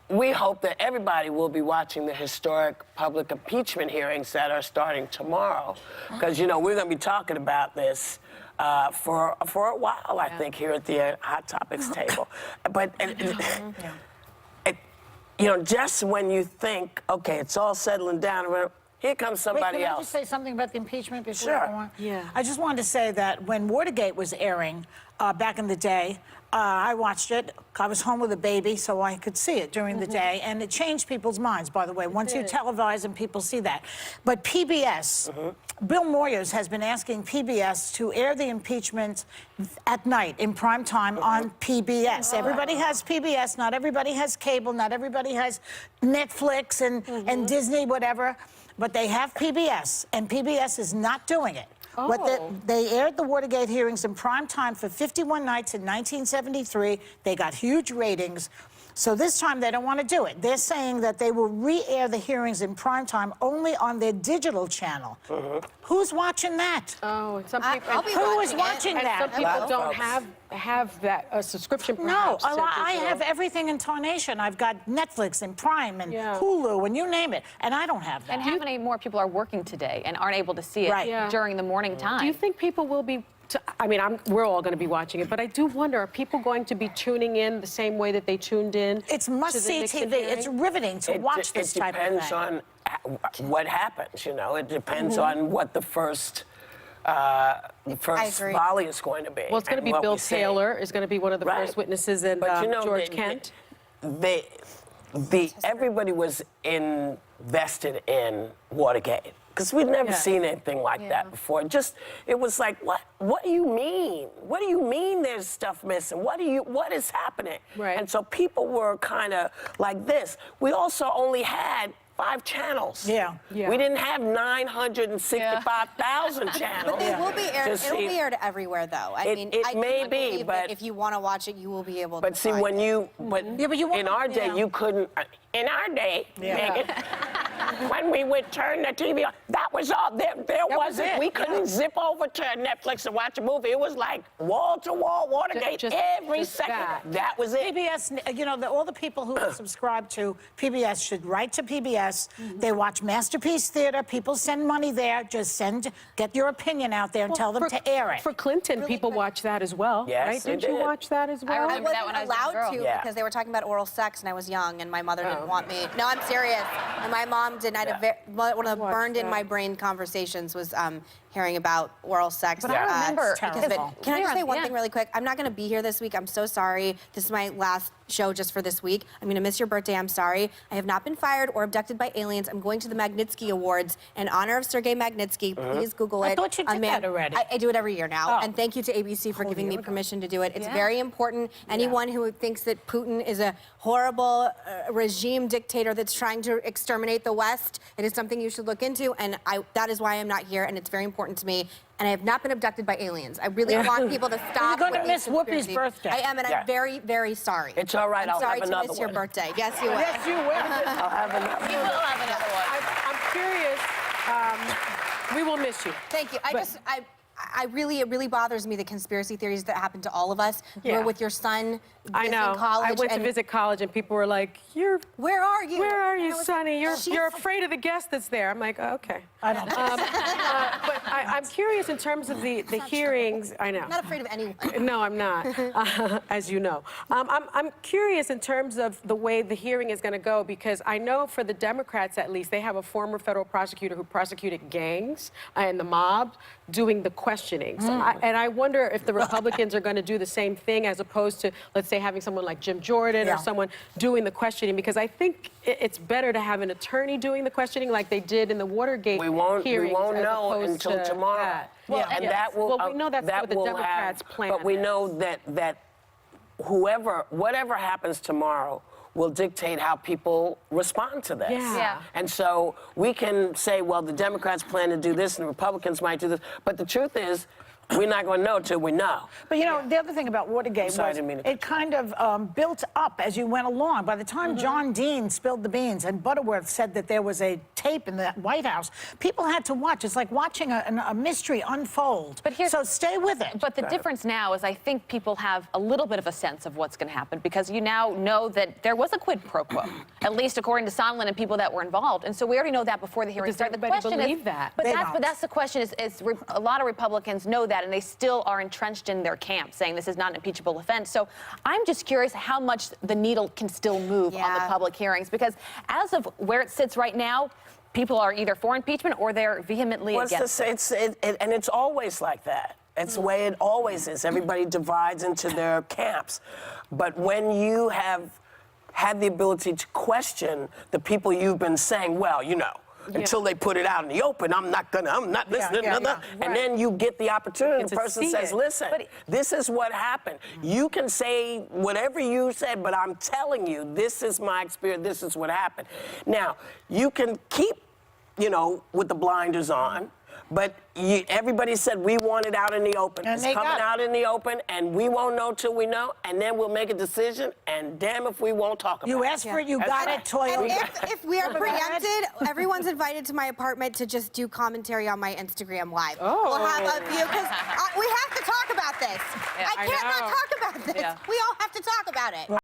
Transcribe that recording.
we hope that everybody will be watching the historic public impeachment hearings that are starting tomorrow, because, you know, we're going to be talking about this for a while, I think, here at the Hot Topics table. But, you know, just when you think, okay, it's all settling down, here comes somebody else. Can I just say something about the impeachment before Sure. we go on? Yeah. I just wanted to say that when Watergate was airing back in the day, I watched it. I was home with a baby, so I could see it during the day, and it changed people's minds, by the way, once you televise and people see that. But PBS, Bill Moyers has been asking PBS to air the impeachment at night in prime time on PBS. Everybody has PBS, not everybody has cable, not everybody has Netflix and Disney, whatever, but they have PBS, and PBS is not doing it. They aired the Watergate hearings in prime time for 51 nights in 1973. They got huge ratings. So this time they don't want to do it. They're saying that they will re-air the hearings in prime time only on their digital channel. Who's watching that? Oh, some people. Who is watching that? Some people don't have that subscription. No, perhaps, to I digital. have everything in Tarnation. I've got Netflix and Prime and Hulu and you name it, and I don't have that. And how many more people are working today and aren't able to see it during the morning time? Do you think people will be? I mean, we're all going to be watching it, but I do wonder: are people going to be tuning in the same way that they tuned in? It's must-see TV. It's riveting to watch this type of thing. It depends on what happens. You know, it depends on what the first volley is going to be. Well, it's going to be Bill Taylor is going to be one of the first witnesses, and but, you know, George Kent. Everybody was invested in Watergate, because we'd never seen anything like that before. It was like, what do you mean? What do you mean there's stuff missing? What is happening? Right. And so people were kind of like this. We also only had 5 channels. Yeah. We didn't have 965,000 channels. But they will be aired. It'll be aired everywhere, though. I mean, I may believe be, that but if you want to watch it, you will be able to. But see, when you, in our day, you couldn't. In our day, Megan, when we would turn the TV on, that was all. There wasn't. We couldn't zip over to Netflix and watch a movie. It was like wall to wall Watergate every second. That was it. PBS, you know, all the people who subscribe to PBS should write to PBS. They watch Masterpiece Theater. People send money there. Just get your opinion out there and tell them to air it. For Clinton, people watch that as well, right? Didn't you watch that as well? I wasn't allowed to because they were talking about oral sex, and I was young, and my mother didn't want me. No, I'm serious. And my mom didn't. One of the burned in my brain conversations was hearing about oral sex. But I remember. Can I just say one thing really quick? I'm not going to be here this week. I'm so sorry. This is my last show just for this week. I'm going to miss your birthday. I'm sorry. I have not been fired or abducted by aliens. I'm going to the Magnitsky Awards in honor of Sergei Magnitsky. Please Google it. I thought you did that already. I do it every year now. And thank you to ABC for giving me permission to do it. It's very important. Anyone who thinks that Putin is a horrible regime dictator that's trying to exterminate the West, it is something you should look into. And that is why I'm not here. And it's very important to me. And I have not been abduced by aliens. I really want people to stop. You're going to miss Whoopi's birthday. I am, and I'm very, very sorry. It's all right. I'll have another one. Sorry to miss your birthday. Yes, you will. Yes, you will. I'll have another one. You will have another one. I'm curious. We will miss you. Thank you. It really bothers me, the conspiracy theories that happen to all of us. You were with your son visiting college. I went to visit college, and people were like, where are you? Where are you, Sonny? You're afraid of the guest that's there. I'm like, oh, okay. I don't know. But I'm curious in terms of the hearings. I know. I'm not afraid of anyone. No, I'm not, as you know. I'm curious in terms of the way the hearing is going to go, because I know for the Democrats, at least, they have a former federal prosecutor who prosecuted gangs and the mob doing the questioning. So I wonder if the Republicans are going to do the same thing, as opposed to, let's say, having someone like Jim Jordan or someone doing the questioning, because I think it's better to have an attorney doing the questioning like they did in the Watergate hearings. We won't know until tomorrow. Well, and that will. Well, we know that's what the Democrats plan. But we know that whatever happens tomorrow will dictate how people respond to this. And so we can say, well, the Democrats plan to do this and the Republicans might do this. But the truth is, We're not going to know till we know. But you know, the other thing about Watergate Sorry, I was didn't mean to it kind of built up as you went along. By the time John Dean spilled the beans and Butterworth said that there was a tape in the White House, people had to watch. It's like watching a mystery unfold. But so stay with it. But the difference now is I think people have a little bit of a sense of what's going to happen because you now know that there was a quid pro quo, at least according to Sondland and people that were involved. And so we already know that before the hearing started. The question believe is, that? But that's the question is a lot of Republicans know that and they still are entrenched in their camp saying this is not an impeachable offense. So I'm just curious how much the needle can still move on the public hearings because as of where it sits right now, people are either for impeachment or they're vehemently against it. And it's always like that. It's the way it always is. Everybody divides into their camps. But when you have had the ability to question the people you've been saying, well, you know, until they put it out in the open, I'm not listening. And then you get the opportunity. The person says, listen, this is what happened. You can say whatever you said, but I'm telling you, this is my experience. This is what happened. Now, you can keep, you know, with the blinders on. But everybody said we want it out in the open. And it's coming out in the open, and we won't know till we know, and then we'll make a decision, and damn if we won't talk about it. You asked for it, you got it, Toyota. And if we are preempted, everyone's invited to my apartment to just do commentary on my Instagram Live. We'll have a view, because we have to talk about this. I can't not talk about this. We all have to talk about it.